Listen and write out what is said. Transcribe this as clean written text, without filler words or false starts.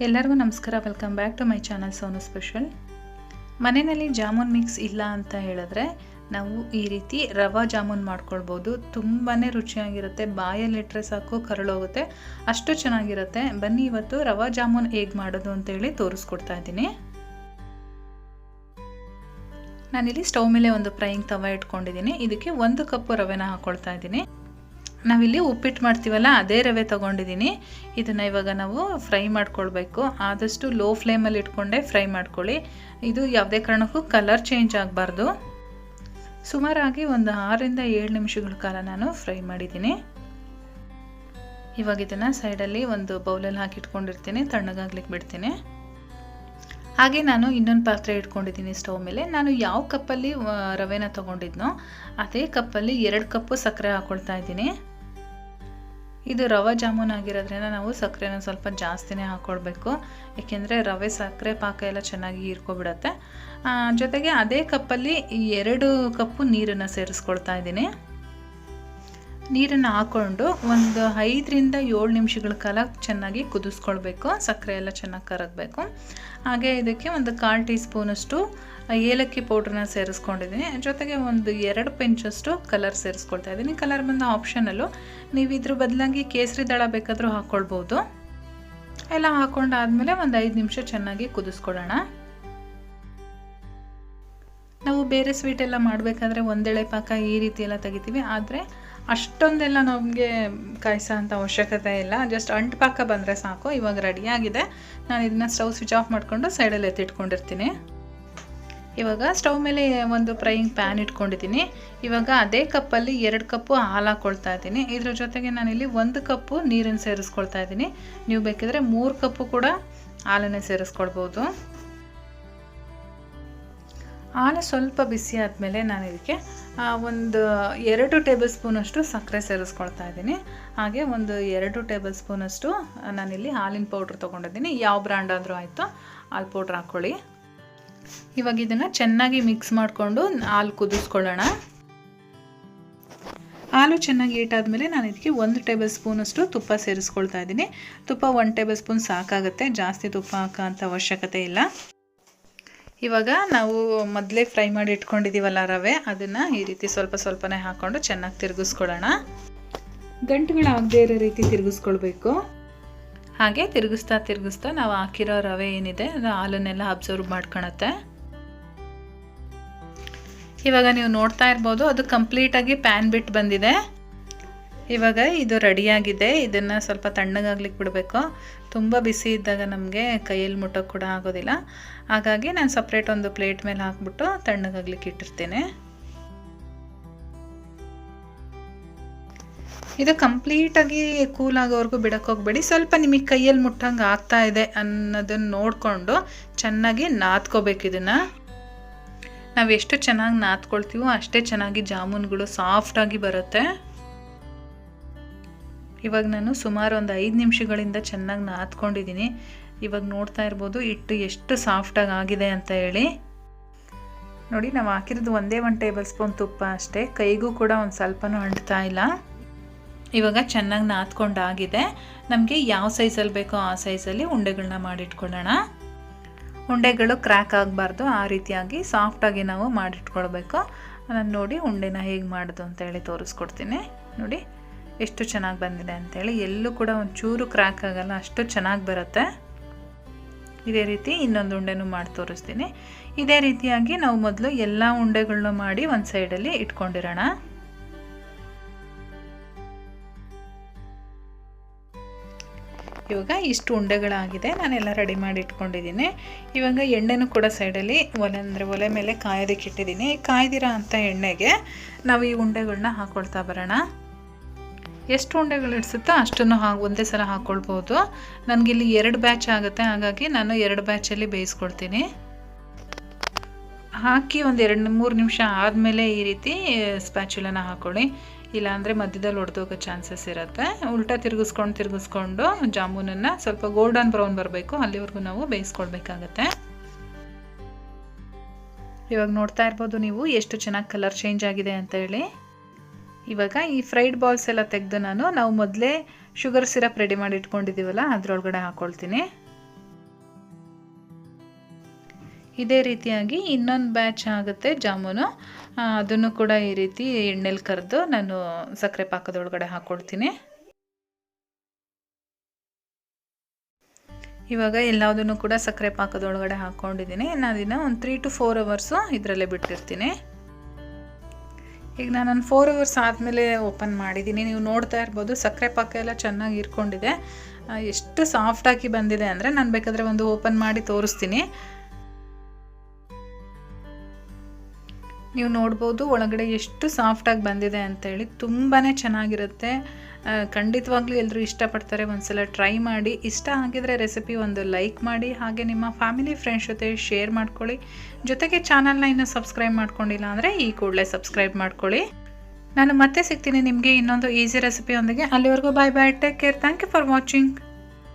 ಎಲ್ಲರಿಗೂ ನಮಸ್ಕಾರ. Welcome back to my channel Sonu special. ಮನೆಯಲ್ಲಿ ಜಾಮೂನ್ ಮಿಕ್ಸ್ ಇಲ್ಲ ಅಂತ ಹೇಳಿದ್ರೆ ನಾವು ಈ ರೀತಿ ರವಾ ಜಾಮೂನ್ ಮಾಡ್ಕೊಳ್ಬೋದು. ತುಂಬಾ ರುಚಿಯಾಗಿರುತ್ತೆ. ಬಾಯಲ್ಲಿಟ್ಟರೆ ಸಾಕು ಕರಳೋಗುತ್ತೆ, ಅಷ್ಟು ಚೆನ್ನಾಗಿರುತ್ತೆ. ಬನ್ನಿ ಇವತ್ತು ರವಾ ಜಾಮೂನ್ ಹೇಗೆ ಮಾಡೋದು ಅಂತೇಳಿ ತೋರಿಸ್ಕೊಡ್ತಾ ಇದ್ದೀನಿ. ನಾನಿಲ್ಲಿ ಸ್ಟವ್ ಮೇಲೆ ಒಂದು ಫ್ರೈಯಿಂಗ್ ತವ ಇಟ್ಕೊಂಡಿದ್ದೀನಿ. ಇದಕ್ಕೆ 1 ಕಪ್ ರವೆನ ಹಾಕ್ಕೊಳ್ತಾ ಇದ್ದೀನಿ. ನಾವಿಲ್ಲಿ ಉಪ್ಪಿಟ್ಟು ಮಾಡ್ತೀವಲ್ಲ ಅದೇ ರವೆ ತೊಗೊಂಡಿದ್ದೀನಿ. ಇದನ್ನು ಇವಾಗ ನಾವು ಫ್ರೈ ಮಾಡ್ಕೊಳ್ಬೇಕು. ಆದಷ್ಟು ಲೋ ಫ್ಲೇಮಲ್ಲಿ ಇಟ್ಕೊಂಡೆ ಫ್ರೈ ಮಾಡ್ಕೊಳ್ಳಿ. ಇದು ಯಾವುದೇ ಕಾರಣಕ್ಕೂ ಕಲರ್ ಚೇಂಜ್ ಆಗಬಾರ್ದು. ಸುಮಾರಾಗಿ ಒಂದು 6ರಿಂದ 7 ನಿಮಿಷಗಳ ಕಾಲ ನಾನು ಫ್ರೈ ಮಾಡಿದ್ದೀನಿ. ಇವಾಗ ಇದನ್ನು ಸೈಡಲ್ಲಿ ಒಂದು ಬೌಲಲ್ಲಿ ಹಾಕಿಟ್ಕೊಂಡಿರ್ತೀನಿ, ತಣ್ಣಗಾಗ್ಲಿಕ್ಕೆ ಬಿಡ್ತೀನಿ. ಹಾಗೆ ನಾನು ಇನ್ನೊಂದು ಪಾತ್ರೆ ಇಟ್ಕೊಂಡಿದ್ದೀನಿ ಸ್ಟವ್ ಮೇಲೆ. ನಾನು ಯಾವ ಕಪ್ಪಲ್ಲಿ ರವೆನ ತೊಗೊಂಡಿದ್ನೋ ಅದೇ ಕಪ್ಪಲ್ಲಿ 2 ಕಪ್ಪು ಸಕ್ಕರೆ ಹಾಕ್ಕೊಳ್ತಾ ಇದ್ದೀನಿ. ಇದು ರವೆ ಜಾಮೂನ್ ಆಗಿರೋದ್ರಿಂದ ನಾವು ಸಕ್ಕರೆನ ಸ್ವಲ್ಪ ಜಾಸ್ತಿನೇ ಹಾಕ್ಕೊಳ್ಬೇಕು, ಏಕೆಂದರೆ ರವೆ ಸಕ್ಕರೆ ಪಾಕ ಎಲ್ಲ ಚೆನ್ನಾಗಿ ಹೀರ್ಕೊಬಿಡತ್ತೆ. ಜೊತೆಗೆ ಅದೇ ಕಪ್ಪಲ್ಲಿ 2 ಕಪ್ಪು ನೀರನ್ನು ಸೇರಿಸ್ಕೊಳ್ತಾ ಇದ್ದೀನಿ. ನೀರನ್ನು ಹಾಕ್ಕೊಂಡು ಒಂದು 5ರಿಂದ 7 ನಿಮಿಷಗಳ ಕಾಲ ಚೆನ್ನಾಗಿ ಕುದಿಸ್ಕೊಳ್ಬೇಕು. ಸಕ್ಕರೆ ಎಲ್ಲ ಚೆನ್ನಾಗಿ ಕರಗಬೇಕು. ಹಾಗೆ ಇದಕ್ಕೆ ಒಂದು 1/4 ಟೀ ಸ್ಪೂನಷ್ಟು ಏಲಕ್ಕಿ ಪೌಡ್ರನ್ನ ಸೇರಿಸ್ಕೊಂಡಿದ್ದೀನಿ. ಜೊತೆಗೆ ಒಂದು 2 ಪಿಂಚಷ್ಟು ಕಲರ್ ಸೇರಿಸ್ಕೊಳ್ತಾ ಇದ್ದೀನಿ. ಕಲರ್ ಬಂದು ಆಪ್ಷನಲ್ಲು, ನೀವು ಇದ್ರ ಬದಲಾಗಿ ಕೇಸರಿ ದಳ ಬೇಕಾದರೂ ಹಾಕ್ಕೊಳ್ಬೋದು. ಎಲ್ಲ ಹಾಕ್ಕೊಂಡಾದ್ಮೇಲೆ ಒಂದು 5 ನಿಮಿಷ ಚೆನ್ನಾಗಿ ಕುದಿಸ್ಕೊಳ್ಳೋಣ. ನಾವು ಬೇರೆ ಸ್ವೀಟ್ ಎಲ್ಲ ಮಾಡಬೇಕಾದ್ರೆ ಒಂದೆಳೆ ಪಾಕ ಈ ರೀತಿ ಎಲ್ಲ ತೆಗಿತೀವಿ, ಆದರೆ ಅಷ್ಟೊಂದೆಲ್ಲ ನಮಗೆ ಕಾಯಿಸೋ ಅಂಥ ಅವಶ್ಯಕತೆ ಇಲ್ಲ. ಜಸ್ಟ್ ಅಂಟು ಪಾಕ ಬಂದರೆ ಸಾಕು. ಇವಾಗ ರೆಡಿಯಾಗಿದೆ. ನಾನು ಇದನ್ನು ಸ್ಟವ್ ಸ್ವಿಚ್ ಆಫ್ ಮಾಡಿಕೊಂಡು ಸೈಡಲ್ಲಿ ಎತ್ತಿಟ್ಕೊಂಡಿರ್ತೀನಿ. ಇವಾಗ ಸ್ಟವ್ ಮೇಲೆ ಒಂದು ಫ್ರೈಯಿಂಗ್ ಪ್ಯಾನ್ ಇಟ್ಕೊಂಡಿದ್ದೀನಿ. ಇವಾಗ ಅದೇ ಕಪ್ಪಲ್ಲಿ 2 ಕಪ್ಪು ಹಾಲು ಹಾಕ್ಕೊಳ್ತಾ ಇದ್ದೀನಿ. ಇದ್ರ ಜೊತೆಗೆ ನಾನಿಲ್ಲಿ 1 ಕಪ್ಪು ನೀರನ್ನು ಸೇರಿಸ್ಕೊಳ್ತಾ ಇದ್ದೀನಿ. ನೀವು ಬೇಕಿದ್ರೆ 3 ಕಪ್ಪು ಕೂಡ ಹಾಲನ್ನೇ ಸೇರಿಸ್ಕೊಳ್ಬೋದು. ಹಾಲು ಸ್ವಲ್ಪ ಬಿಸಿ ಆದಮೇಲೆ ನಾನು ಇದಕ್ಕೆ ಒಂದು 2 ಟೇಬಲ್ ಸ್ಪೂನಷ್ಟು ಸಕ್ಕರೆ ಸೇರಿಸ್ಕೊಳ್ತಾ ಇದ್ದೀನಿ. ಹಾಗೆ ಒಂದು 2 ಟೇಬಲ್ ಸ್ಪೂನಷ್ಟು ನಾನಿಲ್ಲಿ ಹಾಲಿನ ಪೌಡ್ರ್ ತೊಗೊಂಡಿದ್ದೀನಿ. ಯಾವ ಬ್ರ್ಯಾಂಡ್ ಆದರೂ ಆಯಿತು, ಹಾಲು ಪೌಡ್ರ್ ಹಾಕ್ಕೊಳ್ಳಿ. ಇವಾಗ ಇದನ್ನು ಚೆನ್ನಾಗಿ ಮಿಕ್ಸ್ ಮಾಡಿಕೊಂಡು ಹಾಲು ಕುದಿಸ್ಕೊಳ್ಳೋಣ. ಹಾಲು ಚೆನ್ನಾಗಿ ಹೀಟಾದ್ಮೇಲೆ ನಾನು ಇದಕ್ಕೆ 1 ಟೇಬಲ್ ಸ್ಪೂನಷ್ಟು ತುಪ್ಪ ಸೇರಿಸ್ಕೊಳ್ತಾ ಇದ್ದೀನಿ. ತುಪ್ಪ 1 ಟೇಬಲ್ ಸ್ಪೂನ್ ಸಾಕಾಗುತ್ತೆ, ಜಾಸ್ತಿ ತುಪ್ಪ ಹಾಕೋ ಅಂಥ ಅವಶ್ಯಕತೆ ಇಲ್ಲ. ಇವಾಗ ನಾವು ಮೊದಲೇ ಫ್ರೈ ಮಾಡಿ ಇಟ್ಕೊಂಡಿದ್ದೀವಲ್ಲ ರವೆ, ಅದನ್ನು ಈ ರೀತಿ ಸ್ವಲ್ಪ ಸ್ವಲ್ಪನೇ ಹಾಕ್ಕೊಂಡು ಚೆನ್ನಾಗಿ ತಿರುಗಿಸ್ಕೊಳ್ಳೋಣ. ಗಂಟುಗಳಾಗದೇ ಇರೋ ರೀತಿ ತಿರುಗಿಸ್ಕೊಳ್ಬೇಕು. ಹಾಗೆ ತಿರುಗಿಸ್ತಾ ನಾವು ಹಾಕಿರೋ ರವೆ ಏನಿದೆ ಅದು ಹಾಲನ್ನೆಲ್ಲ ಅಬ್ಸರ್ವ್ ಮಾಡ್ಕೊಳತ್ತೆ. ಇವಾಗ ನೀವು ನೋಡ್ತಾ ಇರ್ಬೋದು, ಅದು ಕಂಪ್ಲೀಟಾಗಿ ಪ್ಯಾನ್ ಬಿಟ್ಟು ಬಂದಿದೆ. ಇವಾಗ ಇದು ರೆಡಿಯಾಗಿದೆ. ಇದನ್ನು ಸ್ವಲ್ಪ ತಣ್ಣಗಾಗ್ಲಿಕ್ಕೆ ಬಿಡಬೇಕು. ತುಂಬ ಬಿಸಿ ಇದ್ದಾಗ ನಮಗೆ ಕೈಯಲ್ಲಿ ಮುಟ್ಟೋಕ್ಕೆ ಕೂಡ ಆಗೋದಿಲ್ಲ. ಹಾಗಾಗಿ ನಾನು ಸಪ್ರೇಟ್ ಒಂದು ಪ್ಲೇಟ್ ಮೇಲೆ ಹಾಕ್ಬಿಟ್ಟು ತಣ್ಣಗಾಗ್ಲಿಕ್ಕೆ ಇಟ್ಟಿರ್ತೀನಿ. ಇದು ಕಂಪ್ಲೀಟಾಗಿ ಕೂಲ್ ಆಗೋವರೆಗೂ ಬಿಡಕ್ಕೆ ಹೋಗಬೇಡಿ. ಸ್ವಲ್ಪ ನಿಮಗೆ ಕೈಯಲ್ಲಿ ಮುಟ್ಟಂಗೆ ಆಗ್ತಾ ಇದೆ ಅನ್ನೋದನ್ನು ನೋಡಿಕೊಂಡು ಚೆನ್ನಾಗಿ ನಾದ್ಕೋಬೇಕು. ಇದನ್ನು ನಾವು ಎಷ್ಟು ಚೆನ್ನಾಗಿ ನಾದ್ಕೊಳ್ತೀವೋ ಅಷ್ಟೇ ಚೆನ್ನಾಗಿ ಜಾಮೂನ್ಗಳು ಸಾಫ್ಟಾಗಿ ಬರುತ್ತೆ. ಇವಾಗ ನಾನು ಸುಮಾರು ಒಂದು 5 ನಿಮಿಷಗಳಿಂದ ಚೆನ್ನಾಗಿ ನಾದ್ಕೊಂಡಿದ್ದೀನಿ. ಇವಾಗ ನೋಡ್ತಾ ಇರ್ಬೋದು ಹಿಟ್ಟು ಎಷ್ಟು ಸಾಫ್ಟಾಗಿ ಆಗಿದೆ ಅಂತ ಹೇಳಿ. ನೋಡಿ, ನಾವು ಹಾಕಿರೋದು 1 ಟೇಬಲ್ ಸ್ಪೂನ್ ತುಪ್ಪ ಅಷ್ಟೇ. ಕೈಗೂ ಕೂಡ ಒಂದು ಸ್ವಲ್ಪನೂ ಅಂಟ್ತಾ ಇಲ್ಲ. ಇವಾಗ ಚೆನ್ನಾಗಿ ನಾದ್ಕೊಂಡಾಗಿದೆ. ನಮಗೆ ಯಾವ ಸೈಜಲ್ಲಿ ಬೇಕೋ ಆ ಸೈಜಲ್ಲಿ ಉಂಡೆಗಳನ್ನ ಮಾಡಿಟ್ಕೊಳ್ಳೋಣ. ಉಂಡೆಗಳು ಕ್ರ್ಯಾಕ್ ಆಗಬಾರ್ದು, ಆ ರೀತಿಯಾಗಿ ಸಾಫ್ಟಾಗಿ ನಾವು ಮಾಡಿಟ್ಕೊಳ್ಬೇಕು. ನಾನು ನೋಡಿ ಉಂಡೆನ ಹೇಗೆ ಮಾಡೋದು ಅಂತೇಳಿ ತೋರಿಸ್ಕೊಡ್ತೀನಿ. ನೋಡಿ ಎಷ್ಟು ಚೆನ್ನಾಗಿ ಬಂದಿದೆ ಅಂಥೇಳಿ. ಎಲ್ಲೂ ಕೂಡ ಒಂಚೂರು ಕ್ರ್ಯಾಕ್ ಆಗಲ್ಲ, ಅಷ್ಟು ಚೆನ್ನಾಗಿ ಬರುತ್ತೆ. ಇದೇ ರೀತಿ ಇನ್ನೊಂದು ಉಂಡೆನೂ ಮಾಡಿ ತೋರಿಸ್ತೀನಿ. ಇದೇ ರೀತಿಯಾಗಿ ನಾವು ಮೊದಲು ಎಲ್ಲ ಉಂಡೆಗಳನ್ನ ಮಾಡಿ ಒಂದು ಸೈಡಲ್ಲಿ ಇಟ್ಕೊಂಡಿರೋಣ. ಇವಾಗ ಇಷ್ಟು ಉಂಡೆಗಳಾಗಿದೆ. ನಾನೆಲ್ಲ ರೆಡಿ ಮಾಡಿ ಇಟ್ಕೊಂಡಿದ್ದೀನಿ. ಇವಾಗ ಎಣ್ಣೆನೂ ಕೂಡ ಸೈಡಲ್ಲಿ ಒಲೆ ಮೇಲೆ ಕಾಯೋದಕ್ಕೆ ಇಟ್ಟಿದ್ದೀನಿ. ಕಾಯ್ದಿರೋ ಅಂಥ ಎಣ್ಣೆಗೆ ನಾವು ಈ ಉಂಡೆಗಳನ್ನ ಹಾಕ್ಕೊಳ್ತಾ ಬರೋಣ. ಎಷ್ಟು ಉಂಡೆಗಳು ಇಡಿಸುತ್ತೋ ಅಷ್ಟನ್ನು ಒಂದೇ ಸಲ ಹಾಕ್ಕೊಳ್ಬೋದು. ನನಗಿಲ್ಲಿ 2 ಬ್ಯಾಚ್ ಆಗುತ್ತೆ, ಹಾಗಾಗಿ ನಾನು 2 ಬ್ಯಾಚಲ್ಲಿ ಬೇಯಿಸ್ಕೊಳ್ತೀನಿ. ಹಾಕಿ ಒಂದು 2-3 ನಿಮಿಷ ಆದಮೇಲೆ ಈ ರೀತಿ ಸ್ಪ್ಯಾಚುಲನ ಹಾಕ್ಕೊಳ್ಳಿ, ಇಲ್ಲಾಂದರೆ ಮಧ್ಯದಲ್ಲಿ ಒಡೆದೋಗೋ ಚಾನ್ಸಸ್ ಇರುತ್ತೆ. ಉಲ್ಟಾ ತಿರುಗಿಸ್ಕೊಂಡು ಜಾಮೂನನ್ನು ಸ್ವಲ್ಪ ಗೋಲ್ಡನ್ ಬ್ರೌನ್ ಬರಬೇಕು, ಅಲ್ಲಿವರೆಗೂ ನಾವು ಬೇಯಿಸ್ಕೊಳ್ಬೇಕಾಗತ್ತೆ. ಇವಾಗ ನೋಡ್ತಾ ಇರ್ಬೋದು ನೀವು ಎಷ್ಟು ಚೆನ್ನಾಗಿ ಕಲರ್ ಚೇಂಜ್ ಆಗಿದೆ ಅಂತ ಹೇಳಿ. ಇವಾಗ ಈ ಫ್ರೈಡ್ ಬಾಲ್ಸ್ ಎಲ್ಲ ತೆಗೆದು ನಾವು ಮೊದಲೇ ಶುಗರ್ ಸಿರಪ್ ರೆಡಿ ಮಾಡಿ ಇಟ್ಕೊಂಡಿದ್ದೀವಲ್ಲ ಅದರೊಳಗಡೆ ಹಾಕ್ಕೊಳ್ತೀನಿ. ಇದೇ ರೀತಿಯಾಗಿ ಇನ್ನೊಂದು ಬ್ಯಾಚ್ ಆಗುತ್ತೆ ಜಾಮೂನು, ಅದನ್ನು ಕೂಡ ಈ ರೀತಿ ಎಣ್ಣೆಲಿ ಕರೆದು ನಾನು ಸಕ್ಕರೆ ಪಾಕದೊಳಗಡೆ ಹಾಕ್ಕೊಳ್ತೀನಿ. ಇವಾಗ ಎಲ್ಲದನ್ನು ಕೂಡ ಸಕ್ಕರೆ ಪಾಕದೊಳಗಡೆ ಹಾಕ್ಕೊಂಡಿದ್ದೀನಿ. ನಾನು ಇದನ್ನು ಒಂದು 3 to 4 ಅವರ್ಸು ಇದರಲ್ಲೇ ಬಿಟ್ಟಿರ್ತೀನಿ. ಈಗ ನಾನು 4 ಅವರ್ಸ್ ಆದಮೇಲೆ ಓಪನ್ ಮಾಡಿದ್ದೀನಿ. ನೀವು ನೋಡ್ತಾ ಇರ್ಬೋದು ಸಕ್ಕರೆ ಪಾಕ ಎಲ್ಲ ಚೆನ್ನಾಗಿ ಹೀರ್ಕೊಂಡಿದೆ. ಎಷ್ಟು ಸಾಫ್ಟಾಗಿ ಬಂದಿದೆ ಅಂದರೆ ನಾನು ಬೇಕಾದರೆ ಒಂದು ಓಪನ್ ಮಾಡಿ ತೋರಿಸ್ತೀನಿ. ನೀವು ನೋಡ್ಬೋದು ಒಳಗಡೆ ಎಷ್ಟು ಸಾಫ್ಟಾಗಿ ಬಂದಿದೆ ಅಂತೇಳಿ. ತುಂಬಾ ಚೆನ್ನಾಗಿರುತ್ತೆ. ಖಂಡಿತವಾಗ್ಲೂ ಎಲ್ಲರೂ ಇಷ್ಟಪಡ್ತಾರೆ. ಒಂದ್ಸಲ ಟ್ರೈ ಮಾಡಿ. ಇಷ್ಟ ಆಗಿದ್ರೆ ರೆಸಿಪಿ ಒಂದು ಲೈಕ್ ಮಾಡಿ, ಹಾಗೆ ನಿಮ್ಮ ಫ್ಯಾಮಿಲಿ ಫ್ರೆಂಡ್ಸ್ ಜೊತೆ ಶೇರ್ ಮಾಡ್ಕೊಳ್ಳಿ. ಜೊತೆಗೆ ಚಾನಲ್ನ ಇನ್ನೂ ಸಬ್ಸ್ಕ್ರೈಬ್ ಮಾಡ್ಕೊಂಡಿಲ್ಲ ಅಂದರೆ ಈ ಕೂಡಲೇ ಸಬ್ಸ್ಕ್ರೈಬ್ ಮಾಡ್ಕೊಳ್ಳಿ. ನಾನು ಮತ್ತೆ ಸಿಗ್ತೀನಿ ನಿಮಗೆ ಇನ್ನೊಂದು ಈಸಿ ರೆಸಿಪಿಯೊಂದಿಗೆ. ಅಲ್ಲಿವರೆಗೂ bye bye, take care, thank you for watching.